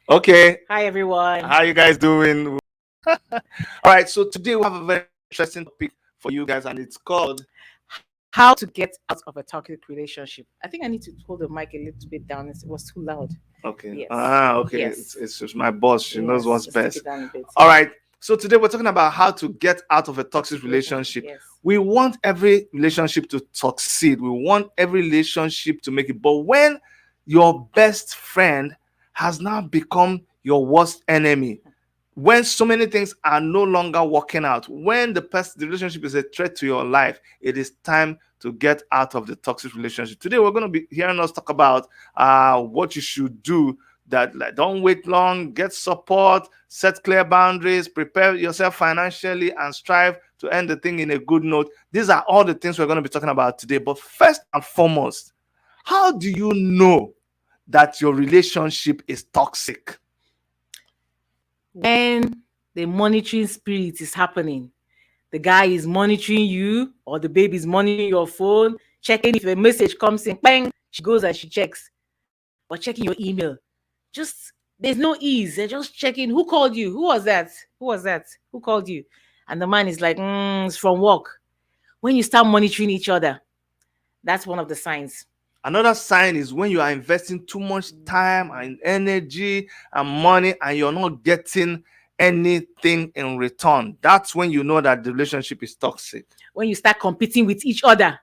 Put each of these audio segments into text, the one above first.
Okay. Hi, everyone. How you guys doing? All right. So today we have a very interesting topic for you guys, and it's called How to get out of a toxic relationship. I think I need to hold the mic a little bit down. It was too loud. okay. Yes. Okay. Yes. It's just my boss. She knows Yes. what's Just take best. it down a bit. All right. So today we're talking about how to get out of a toxic relationship. Yes. We want every relationship to succeed. We want every relationship to make it. But when your best friend has now become your worst enemy, when so many things are no longer working out, when the relationship is a threat to your life, it is time to get out of the toxic relationship. Today we're going to be hearing us talk about what you should do. That, like, don't wait long, get support, set clear boundaries, prepare yourself financially, and strive to end the thing in a good note. These are all the things we're going to be talking about today. But first and foremost, how do you know that your relationship is toxic? When the monitoring spirit is happening, the guy is monitoring you, or the baby is monitoring your phone, checking if a message comes in, bang, she goes and she checks, or checking your email. Just there's no ease. They're just checking who called you, who was that, who called you, and the man is like, it's from work. When you start monitoring each other, that's one of the signs. Another sign is when you are investing too much time and energy and money and you're not getting anything in return. That's when you know that the relationship is toxic. When you start competing with each other,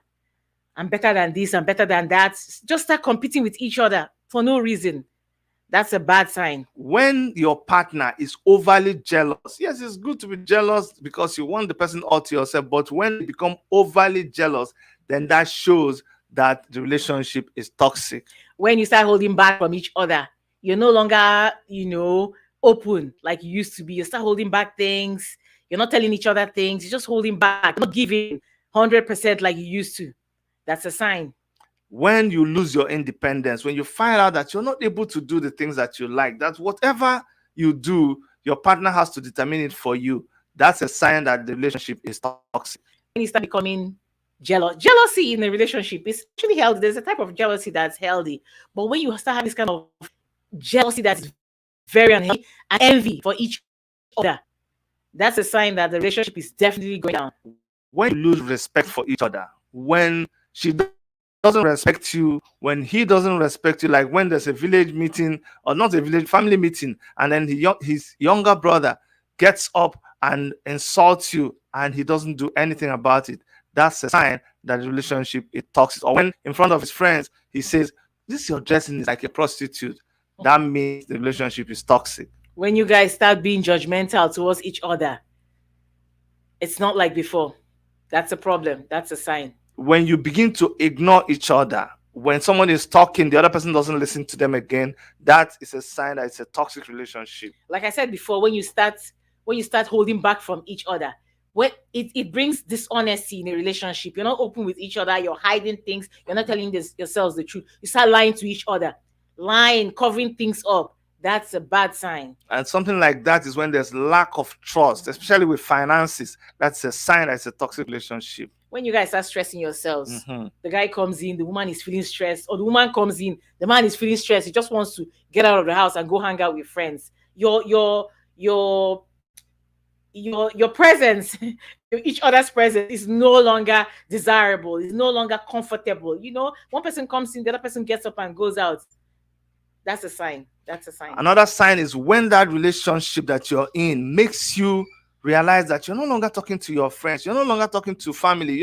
I'm better than this, I'm better than that, just start competing with each other for no reason. That's a bad sign. When your partner is overly jealous, yes, it's good to be jealous because you want the person all to yourself, but when they become overly jealous, then that shows that the relationship is toxic. When you start holding back from each other, you're no longer, open like you used to be. You start holding back things. You're not telling each other things. You're just holding back. You're not giving 100% like you used to. That's a sign. When you lose your independence, when you find out that you're not able to do the things that you like, that whatever you do, your partner has to determine it for you, that's a sign that the relationship is toxic. When you start becoming jealousy in a relationship is actually healthy. There's a type of jealousy that's healthy. But when you start having this kind of jealousy that's very unhealthy and envy for each other, that's a sign that the relationship is definitely going down. When you lose respect for each other, when she doesn't respect you, when he doesn't respect you, like when there's a village meeting, or not a village, family meeting, and then his younger brother gets up and insults you and he doesn't do anything about it, that's a sign that the relationship is toxic. Or when in front of his friends he says, this your dressing is like a prostitute, that means the relationship is toxic. When you guys start being judgmental towards each other, it's not like before. That's a problem. That's a sign. When you begin to ignore each other, when someone is talking, the other person doesn't listen to them again, that is a sign that it's a toxic relationship. Like I said before, when you start holding back from each other, when it brings dishonesty in a relationship. You're not open with each other, you're hiding things, you're not telling yourselves the truth. You start lying to each other, lying, covering things up. That's a bad sign. And something like that is when there's lack of trust, especially with finances. That's a sign that it's a toxic relationship. When you guys start stressing yourselves, the guy comes in, the woman is feeling stressed, or the woman comes in, the man is feeling stressed. He just wants to get out of the house and go hang out with friends. Your presence, each other's presence is no longer desirable. It's no longer comfortable. One person comes in, the other person gets up and goes out. That's a sign. That's a sign. Another sign is when that relationship that you're in makes you realize that you're no longer talking to your friends, you're no longer talking to family,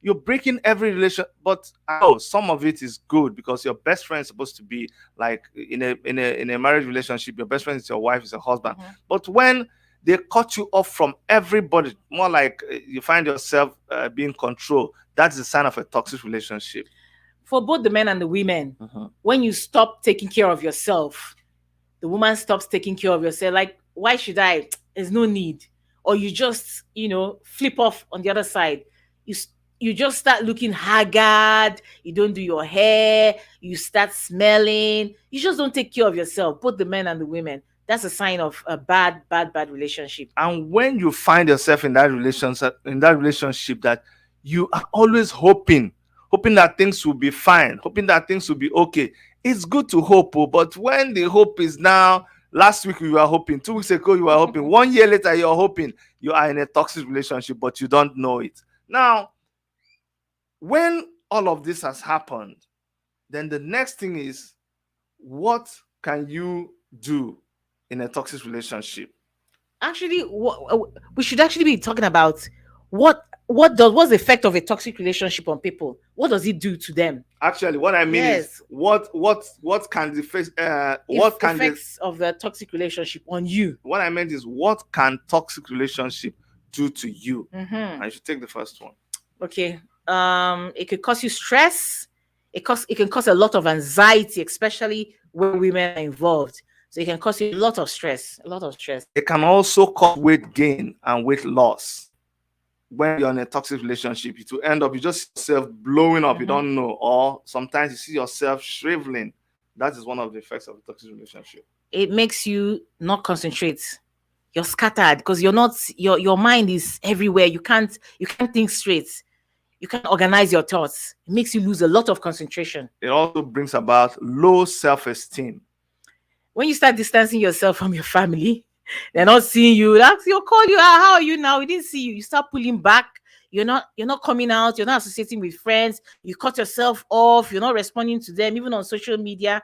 you're breaking every relation. But some of it is good because your best friend is supposed to be like in a marriage relationship. Your best friend is your wife, is your husband. But when they cut you off from everybody, more like you find yourself being controlled, that's a sign of a toxic relationship. For both the men and the women, when you stop taking care of yourself, the woman stops taking care of yourself. Like, why should I? There's no need. Or you just, flip off on the other side. You just start looking haggard. You don't do your hair. You start smelling. You just don't take care of yourself, both the men and the women. That's a sign of a bad relationship. And when you find yourself in that relationship that you are always hoping hoping that things will be fine, hoping that things will be okay. It's good to hope, oh, but when the hope is now, last week you were hoping, 2 weeks ago you were hoping, 1 year later you're hoping, you are in a toxic relationship, but you don't know it. Now, when all of this has happened, then the next thing is, what can you do in a toxic relationship? Actually, we should actually be talking about what's the effect of a toxic relationship on people. What does it do to them? Actually, what I mean is, Yes, what can the face if what can the effects of the toxic relationship on you. what I meant is, what can toxic relationship do to you? Mm-hmm. I should take the first one. Okay. It could cause you stress. It can cause a lot of anxiety, especially when women are involved. So it can cause you a lot of stress. A lot of stress. It can also cause weight gain and weight loss. When you're in a toxic relationship, it will end up, you just see yourself blowing up, you Mm-hmm. don't know, or sometimes you see yourself shriveling. That is one of the effects of a toxic relationship. It makes you not concentrate. You're scattered because you're not your mind is everywhere. You can't think straight. You can't organize your thoughts. It makes you lose a lot of concentration. It also brings about low self-esteem. When you start distancing yourself from your family, they're not seeing you. They'll call you. Ah, how are you now? We didn't see you. You start pulling back. You're not coming out. You're not associating with friends. You cut yourself off. You're not responding to them, even on social media.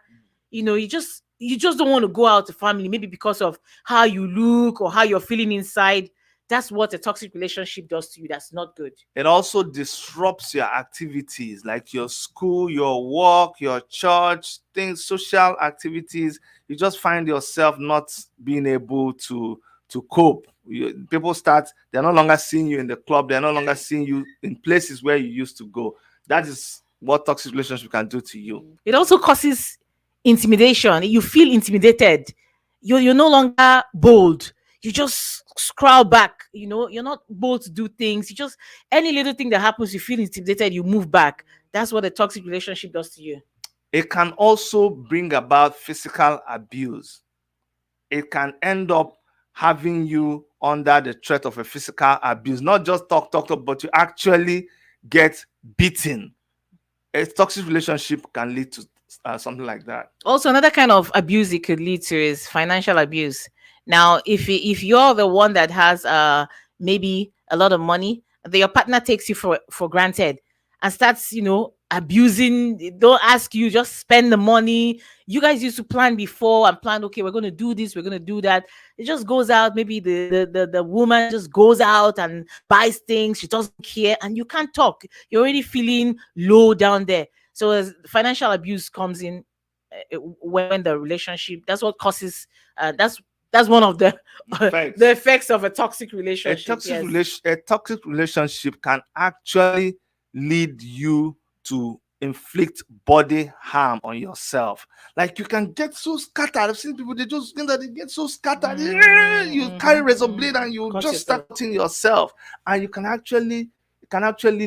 You just don't want to go out to family, maybe because of how you look or how you're feeling inside. That's what a toxic relationship does to you. That's not good. It also disrupts your activities, like your school, your work, your church, things, social activities. You just find yourself not being able to cope. People start, they're no longer seeing you in the club, they're no longer seeing you in places where you used to go. That is what toxic relationship can do to you. It also causes intimidation. You feel intimidated. You're no longer bold. You just scroll back. You're not bold to do things. You just any little thing that happens, you feel intimidated. You move back. That's what a toxic relationship does to you. It can also bring about physical abuse. It can end up having you under the threat of a physical abuse, not just talk, but you actually get beaten. A toxic relationship can lead to something like that. Also, another kind of abuse it could lead to is financial abuse. Now, if you're the one that has maybe a lot of money, your partner takes you for granted and starts abusing. Don't ask you, just spend the money. You guys used to plan before and plan, okay, we're going to do this, we're going to do that. It just goes out. Maybe the woman just goes out and buys things. She doesn't care, and you can't talk. You're already feeling low down there. So as financial abuse comes in, when the relationship, that's what causes, that's one of the Effects. the effects of a toxic A relationship. toxic, Yes. a toxic relationship can actually lead you to inflict body harm on yourself. Like, you can get so scattered. I've seen people, they just think that they get so scattered. You carry razor blade and you Cut just yourself. start cutting yourself. And it can actually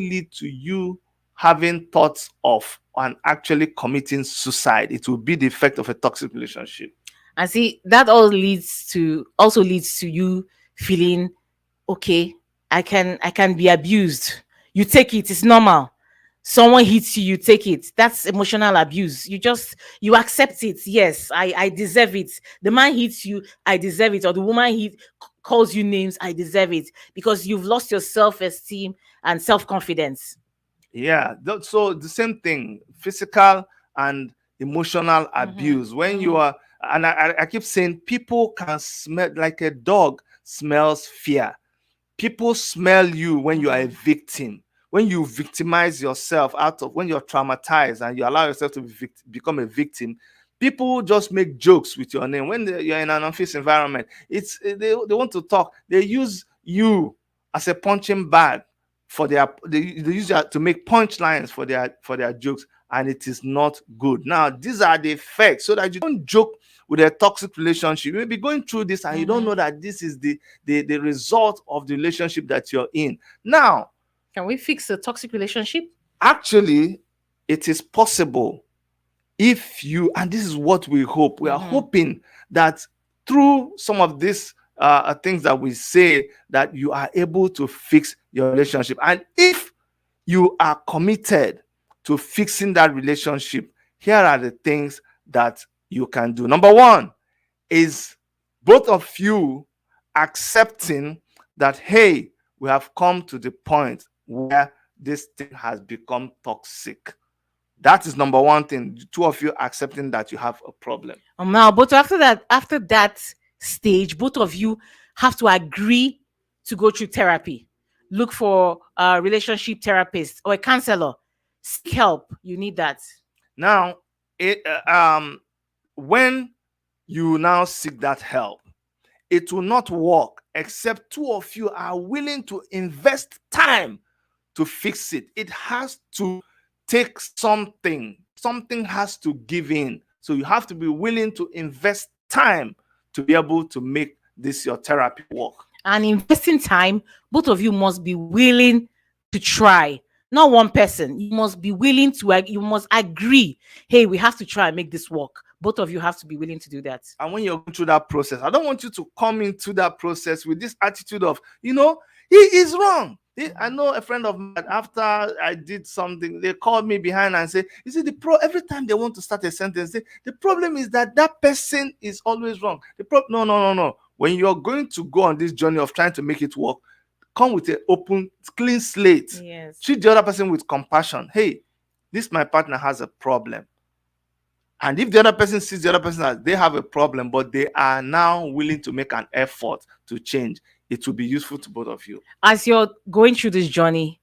lead to you having thoughts of and actually committing suicide. It will be the effect of a toxic relationship. And see, that also leads to you feeling okay. I can be abused. You take it. It's normal. Someone hits you, you take it. That's emotional abuse. You accept it. Yes, I deserve it. The man hits you, I deserve it. Or the woman calls you names, I deserve it, because you've lost your self-esteem and self-confidence. Yeah, so the same thing, physical and emotional abuse. When you are, and I keep saying, people can smell, like a dog smells fear. People smell you when you are a victim. When you victimize yourself, when you're traumatized and you allow yourself to become a victim, people just make jokes with your name. When you're in an office environment, they want to talk. They use you as a punching bag for they use that to make punchlines for their jokes, and it is not good. Now, these are the effects, so that you don't joke with a toxic relationship. You may be going through this and you don't know that this is the result of the relationship that you're in. Now, Can we fix a toxic relationship? actually, it is possible, if you, and this is what we hope. We are hoping that through some of these things that we say, that you are able to fix your relationship. And if you are committed to fixing that relationship, here are the things that you can do. Number one is both of you accepting that, hey, we have come to the point where this thing has become toxic. That is number one thing. The two of you accepting that you have a problem. Now, but after that stage, both of you have to agree to go through therapy. Look for a relationship therapist or a counselor. Seek help. You need that. Now, when you now seek that help, it will not work except two of you are willing to invest time to fix it. It has to take something. Something has to give in. So you have to be willing to invest time to be able to make this your therapy work. And investing time, both of you must be willing to try. Not one person. You must be willing to, you must agree, hey, we have to try and make this work. Both of you have to be willing to do that. And when you're going through that process, I don't want you to come into that process with this attitude of, he is wrong. I know a friend of mine, after I did something, they called me behind and say, you see, every time they want to start a sentence, the problem is that person is always wrong. No. When you're going to go on this journey of trying to make it work, come with an open, clean slate. Yes. Treat the other person with compassion. Hey, my partner has a problem. And if the other person sees the other person as they have a problem, but they are now willing to make an effort to change, it will be useful to both of you. As you're going through this journey,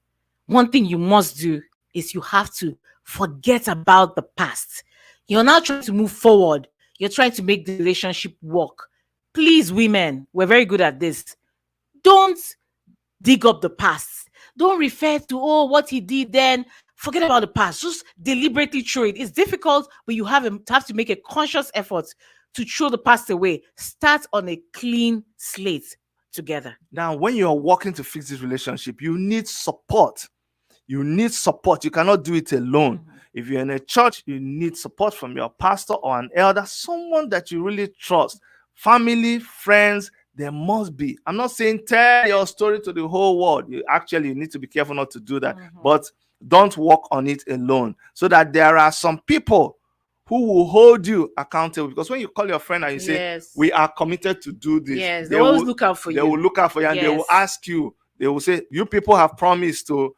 one thing you must do is you have to forget about the past. You're now trying to move forward. You're trying to make the relationship work. Please, women, we're very good at this. Don't dig up the past. Don't refer to, what he did then. Forget about the past. Just deliberately throw it. It's difficult, but you have to make a conscious effort to throw the past away. Start on a clean slate together. Now, when you're working to fix this relationship, you need support. You need support. You cannot do it alone. Mm-hmm. If you're in a church, you need support from your pastor or an elder, someone that you really trust. Family, friends, there must be. I'm not saying tell your story to the whole world. You need to be careful not to do that. Mm-hmm. But don't work on it alone, so that there are some people who will hold you accountable. Because when you call your friend and you say, we are committed to do this, yes, they always look out for you. They will look out for you, and they will ask you, they will say, you people have promised to,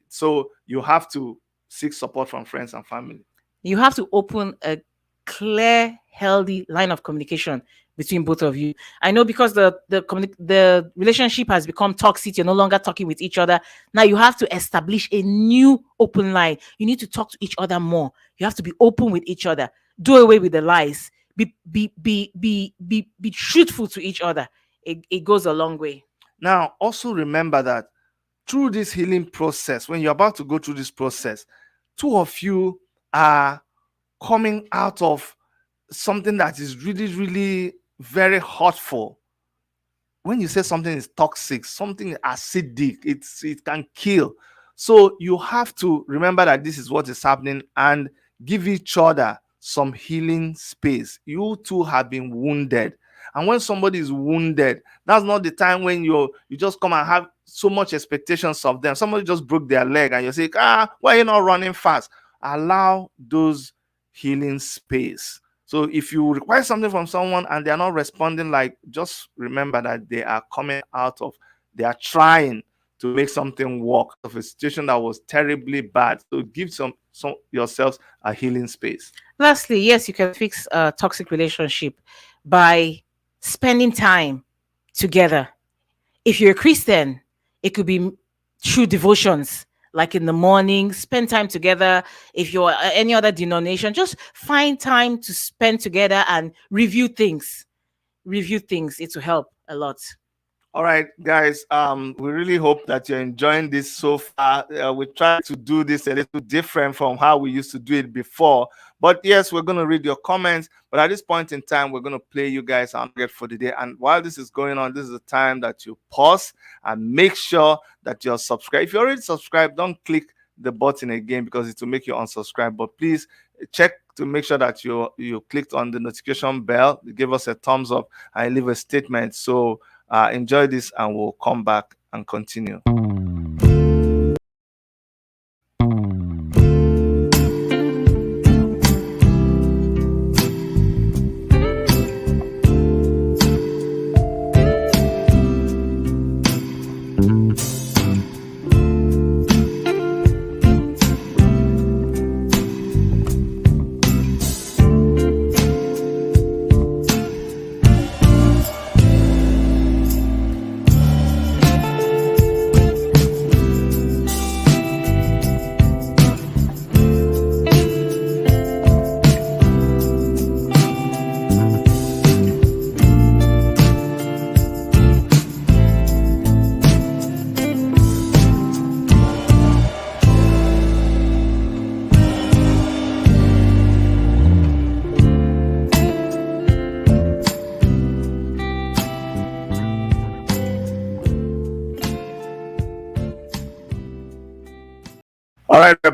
so you have to seek support from friends and family. You have to open a clear, healthy line of communication between both of you. I know, because the relationship has become toxic. You're no longer talking with each other. Now you have to establish a new open line. You need to talk to each other more. You have to be open with each other. Do away with the lies. Be truthful to each other. It goes a long way. Now, also remember that through this healing process, when you're about to go through this process, two of you are coming out of something that is really, really very hurtful. When you say something is toxic, something acidic, it can kill. So you have to remember that this is what is happening and give each other some healing space. You two have been wounded. And when somebody is wounded, that's not the time when you just come and have so much expectations of them. Somebody just broke their leg and you say, why are you not running fast? Allow those healing space. So if you require something from someone and they are not responding, just remember that they are they are trying to make something work of a situation that was terribly bad. So give some yourselves a healing space. Lastly, yes, you can fix a toxic relationship by spending time together. If you're a Christian, it could be through devotions. Like in the morning, spend time together. If you're any other denomination, just find time to spend together and review things. It will help a lot. All right, guys, we really hope that you're enjoying this so far. We try to do this a little different from how we used to do it before. But yes, we're going to read your comments. But at this point in time, we're going to play you guys our Nugget for the day. And while this is going on, this is the time that you pause and make sure that you're subscribed. If you're already subscribed, don't click the button again because it will make you unsubscribe. But please check to make sure that you clicked on the notification bell, give us a thumbs up, and leave a statement. So enjoy this and we'll come back and continue.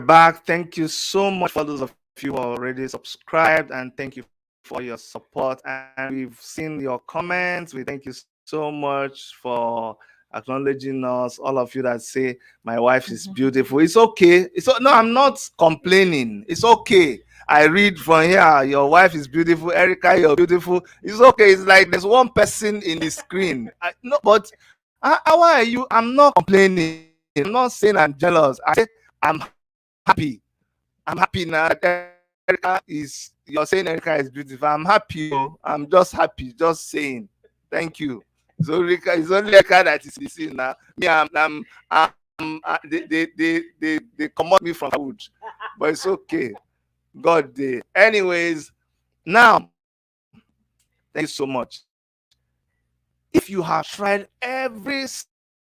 back. Thank you so much for those of you who are already subscribed, and thank you for your support. And we've seen your comments. We thank you so much for acknowledging us. All of you that say my wife is beautiful. It's okay. No, I'm not complaining. It's okay. I read from here. Your wife is beautiful. Erica, you're beautiful. It's okay. It's like there's one person in the screen. No, but how are you? I'm not complaining. I'm not saying I'm jealous. I say I'm happy. I'm happy now that Erica is. You're saying Erica is beautiful. I'm happy. Oh, I'm just happy. Just saying. Thank you. So Erica, it's only Erica that is the scene now. Me, they command me from food, but it's okay. God, they. Anyways, now, thank you so much. If you have tried every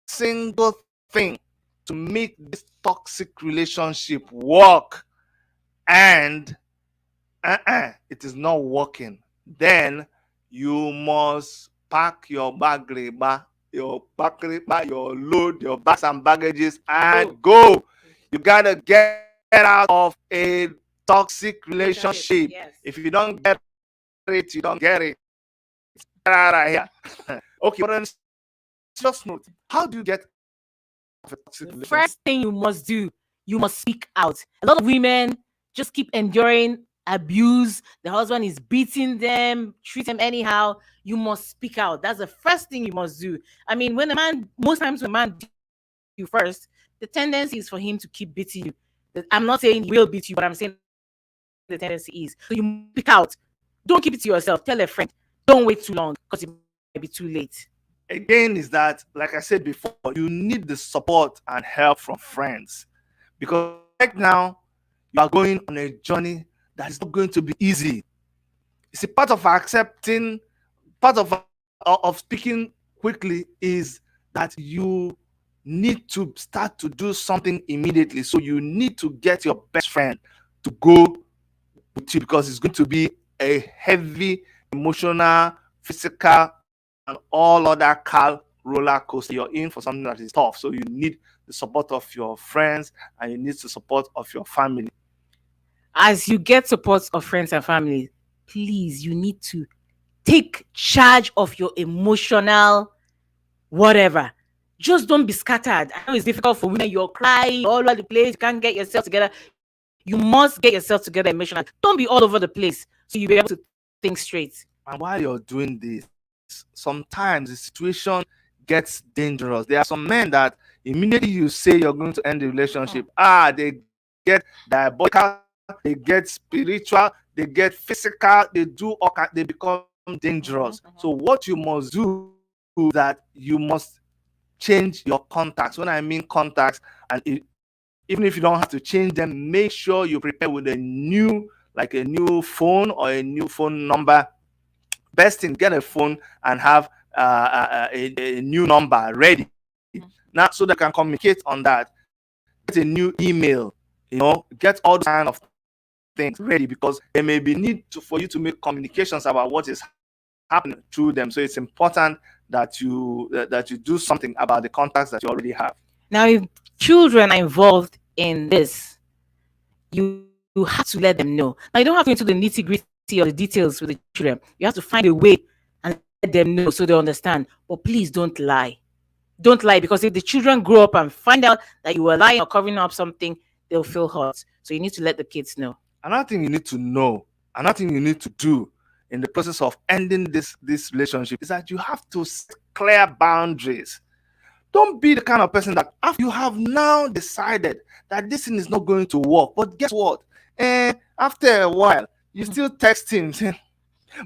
single thing to make this toxic relationship work, and it is not working, then you must pack your your load, your bags and baggages, and go. You gotta get out of a toxic relationship. Yes. If you don't get it, you don't get it. Get out of here. Okay, but on a serious note, how do you get out of a toxic relationship? The first thing you must do, you must speak out. A lot of women just keep enduring abuse. The husband is beating them, treat them anyhow. You must speak out. That's the first thing you must do. I mean, when a man, most times when a man beats you first, the tendency is for him to keep beating you. I'm not saying he will beat you, but I'm saying the tendency is. So you must speak out. Don't keep it to yourself. Tell a friend. Don't wait too long because it might be too late. Again, is that, like I said before, you need the support and help from friends, because right now you are going on a journey that is not going to be easy. It's a part of accepting, part of speaking quickly is that you need to start to do something immediately. So you need to get your best friend to go with you, because it's going to be a heavy emotional, physical, and all other car roller coaster. You're in for something that is tough. So you need the support of your friends, and you need the support of your family. As you get support of friends and family, please, you need to take charge of your emotional whatever. Just don't be scattered. I know it's difficult for women. You're crying all over the place. You can't get yourself together. You must get yourself together emotionally. Don't be all over the place so you'll be able to think straight. And while you're doing this, sometimes the situation gets dangerous. There are some men that immediately you say you're going to end the relationship, they get diabolical, they get spiritual, they get physical, they do all kind, they become dangerous. So what you must do is that you must change your contacts. When I mean contacts, and even if you don't have to change them, make sure you prepare with a new, like a new phone or a new phone number. Best thing, get a phone and have a new number ready. Now, so that you can communicate on that. Get a new email, get all those kind of things ready, because there may be need for you to make communications about what is happening through them. So it's important that you do something about the contacts that you already have. Now, if children are involved in this, you have to let them know. Now, you don't have to go into the nitty gritty or the details with the children. You have to find a way and let them know so they understand. But please don't lie. Don't lie, because if the children grow up and find out that you were lying or covering up something, they'll feel hurt. So you need to let the kids know. Another thing you need to know, another thing you need to do in the process of ending this relationship, is that you have to set clear boundaries. Don't be the kind of person that after you have now decided that this thing is not going to work, but guess what? After a while, you still text him saying,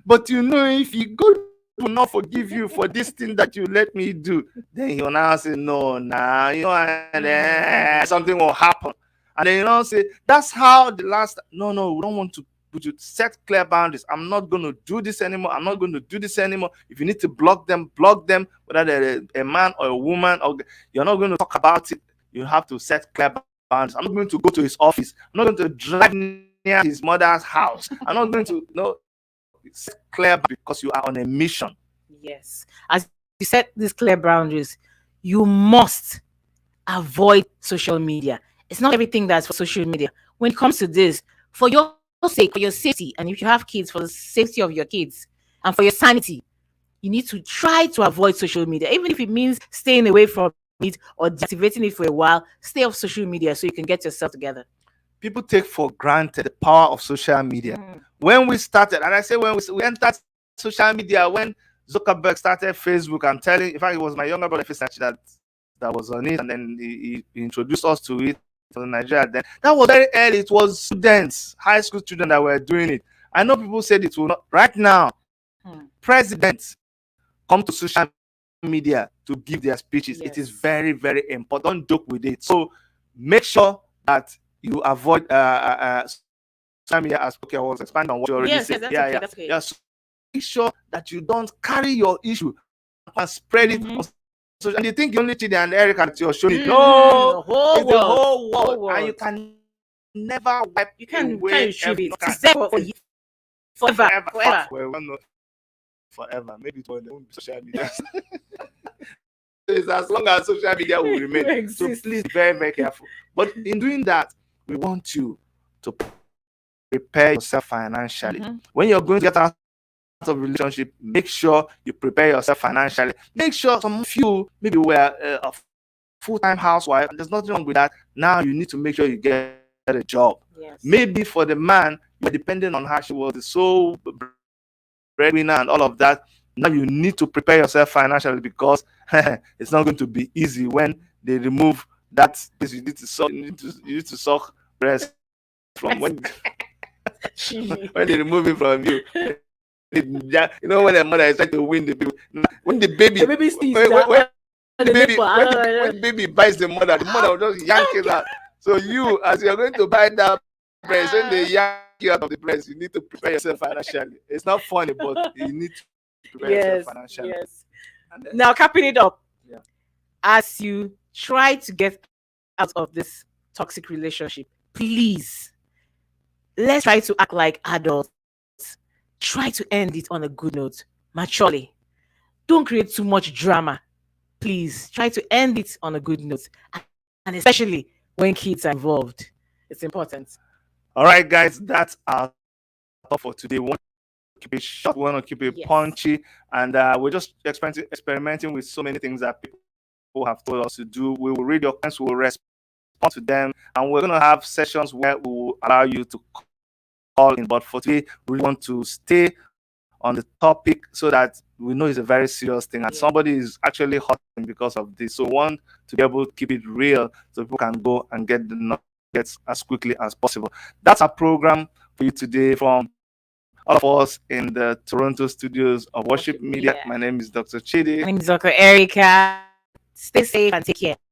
but if you go, will not forgive you for this thing that you let me do. Then you now say, no, nah, and then something will happen. And then say, that's how the last. No, we don't want to. We should set clear boundaries. I'm not going to do this anymore. I'm not going to do this anymore. If you need to block them, whether they're a man or a woman, or you're not going to talk about it. You have to set clear boundaries. I'm not going to go to his office. I'm not going to drive near his mother's house. I'm not going to set clear, because you are on a mission. Yes. As you set these clear boundaries, you must avoid social media. It's not everything that's for social media. When it comes to this, for your sake, for your safety, and if you have kids, for the safety of your kids and for your sanity, you need to try to avoid social media, even if it means staying away from it or deactivating it for a while. Stay off social media so you can get yourself together. People take for granted the power of social media. When we started, and I say when we entered social media, when Zuckerberg started Facebook, I'm telling, in fact, it was my younger brother that was on it, and then he introduced us to it in Nigeria. Then that was very early. It was students, high school students that were doing it. I know people said it will not. Right now, presidents come to social media to give their speeches. It is very, very important. Don't joke with it. So make sure that you avoid social media. As okay, I was expanding on what you already said. Yes, that's okay. That's okay. Yeah. So make sure that you don't carry your issue and spread it on social. And you think you only Chidi and Erica that you're showing it. No, The whole it's the world. whole world, Whole and you world. can never wipe You can't away retrieve it. every- It's there for forever. Forever. Well, not forever. Maybe it won't be social media. It's as long as social media will remain. So Exist. please be very, very careful. But in doing that, we want you to prepare yourself financially. When you're going to get out of relationship, make sure you prepare yourself financially. Make sure some of you maybe were a full-time housewife, and there's nothing wrong with that. Now you need to make sure you get a job. Yes. Maybe for the man, you were depending on her, she was the sole breadwinner and all of that. Now you need to prepare yourself financially, because it's not going to be easy when they remove that. You need to suck. You need to suck breast from when when they remove it from you. You know, when a mother is trying to win the baby, when the baby when the baby bites the mother will just yank it out. So you, as you're going to buy that breast, when they yank you out of the breast, you need to prepare yourself financially. It's not funny, but you need to prepare yourself financially. Yes. Now, capping it up, Yeah. as you try to get out of this toxic relationship, please, let's try to act like adults. Try to end it on a good note, maturely. Don't create too much drama. Please try to end it on a good note, and especially when kids are involved. It's important. All right, guys, that's our thought for today. We want to keep it short, we want to keep it punchy, and we're just experimenting with so many things that people have told us to do. We will read your comments, we will respond to them, and we're going to have sessions where we will allow you to call in. But for today, we want to stay on the topic so that we know it's a very serious thing, and somebody is actually hurting because of this. So we want to be able to keep it real so people can go and get the nuggets as quickly as possible. That's our program for you today from all of us in the Toronto studios of Worship Media. My name is Dr. Chidi. My name is Dr. Erica. Stay safe and take care.